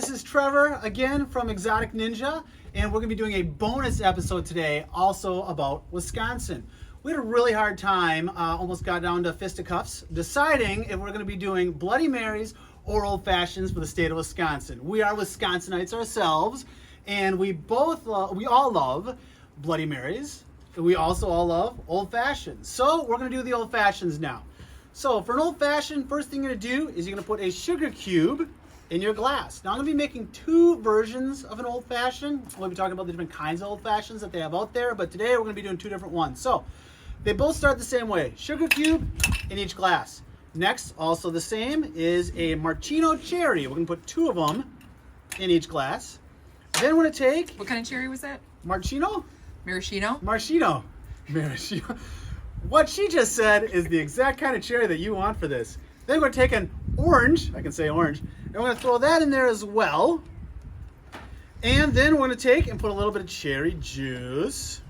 this is Trevor again from Exotic.Ninja, and we're going to be doing a bonus episode today also about Wisconsin. We had a really hard time, almost got down to fisticuffs, deciding if we're going to be doing Bloody Marys or Old Fashions for the state of Wisconsin. We are Wisconsinites ourselves, and we all love Bloody Marys. We also all love Old Fashions. So we're going to do the Old Fashions now. So for an Old Fashioned, first thing you're going to do is you're going to put a sugar cube in your glass. Now I'm going to be making two versions of an Old Fashioned. We'll be talking about the different kinds of Old Fashions that they have out there, but today we're going to be doing two different ones. So they both start the same way. Sugar cube in each glass. Next, also the same, is a Maraschino cherry. We're going to put two of them in each glass. Then we're going to take... What kind of cherry was that? Maraschino? Maraschino? Maraschino. Maraschino. What she just said is the exact kind of cherry that you want for this. Then we're going to take an orange, I can say orange, and we're going to throw that in there as well. And then we're going to take and put a little bit of cherry juice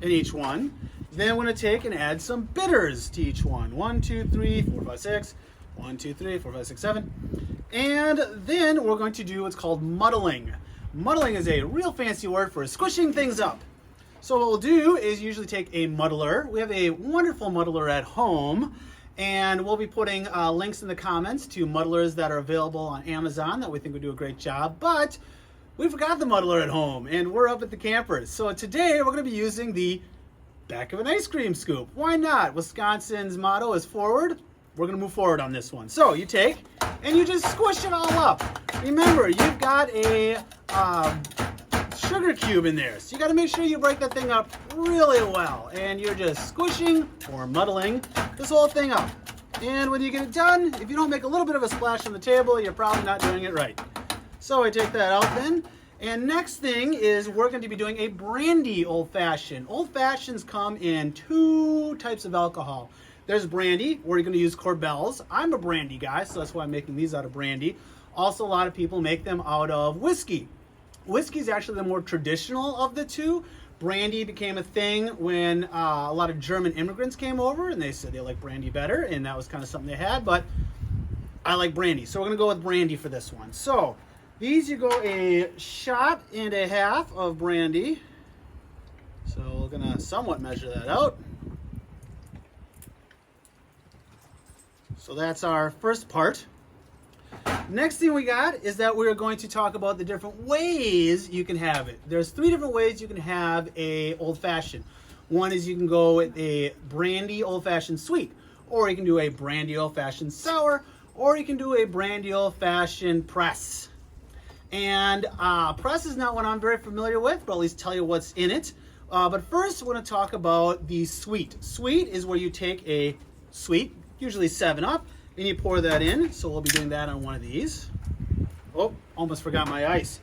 in each one. Then we're going to take and add some bitters to each one. 1, 2, 3, 4, 5, 6. 1, 2, 3, 4, 5, 6, 7. And then we're going to do what's called muddling. Muddling is a real fancy word for squishing things up. So what we'll do is usually take a muddler. We have a wonderful muddler at home, and we'll be putting links in the comments to muddlers that are available on Amazon that we think would do a great job. But we forgot the muddler at home, and we're up at the campers. So today we're going to be using the back of an ice cream scoop. Why not? Wisconsin's motto is forward. We're going to move forward on this one. So you take and you just squish it all up. Remember, you've got a sugar cube in there, so you got to make sure you break that thing up really well, and you're just squishing or muddling this whole thing up. And when you get it done, if you don't make a little bit of a splash on the table, you're probably not doing it right. So I take that out then, and next thing is we're going to be doing a brandy Old Fashioned. Old Fashions come in two types of alcohol. There's brandy, where you're going to use Corbels. I'm a brandy guy, so that's why I'm making these out of brandy. Also, a lot of people make them out of whiskey. Whiskey is actually the more traditional of the two. Brandy became a thing when a lot of German immigrants came over, and they said they like brandy better, and that was kind of something they had, but I like brandy. So we're going to go with brandy for this one. So these, you go a shot and a half of brandy. So we're going to somewhat measure that out. So that's our first part. Next thing we got is that we're going to talk about the different ways you can have it. There's three different ways you can have a Old Fashioned. One is you can go with a brandy Old Fashioned sweet, or you can do a brandy Old Fashioned sour, or you can do a brandy Old Fashioned press. And press is not one I'm very familiar with, but I'll at least tell you what's in it. But first, we're going to talk about the sweet. Sweet is where you take a sweet, usually 7-Up, and you pour that in. So we'll be doing that on one of these. Oh, almost forgot my ice.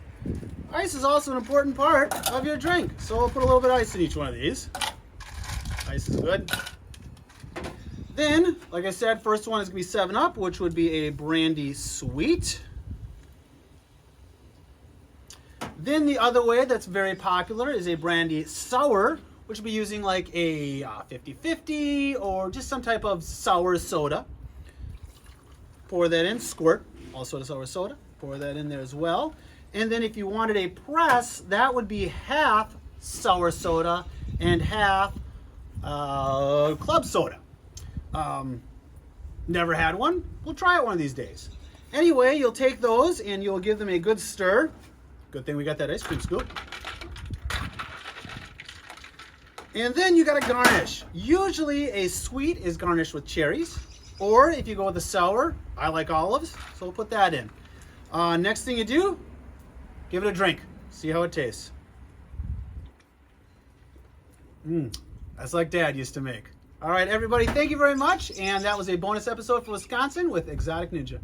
Ice is also an important part of your drink. So we'll put a little bit of ice in each one of these. Ice is good. Then, like I said, first one is going to be 7-Up, which would be a brandy sweet. Then the other way that's very popular is a brandy sour, which would be using like a 50-50 or just some type of sour soda. Pour that in, squirt, also the sour soda. Pour that in there as well. And then if you wanted a press, that would be half sour soda and half club soda. Never had one? We'll try it one of these days. Anyway, you'll take those and you'll give them a good stir. Good thing we got that ice cream scoop. And then you got to garnish. Usually a sweet is garnished with cherries. Or if you go with a sour, I like olives, so we'll put that in. Next thing you do, give it a drink. See how it tastes. That's like Dad used to make. All right, everybody, thank you very much. And that was a bonus episode for Wisconsin with Exotic.Ninja.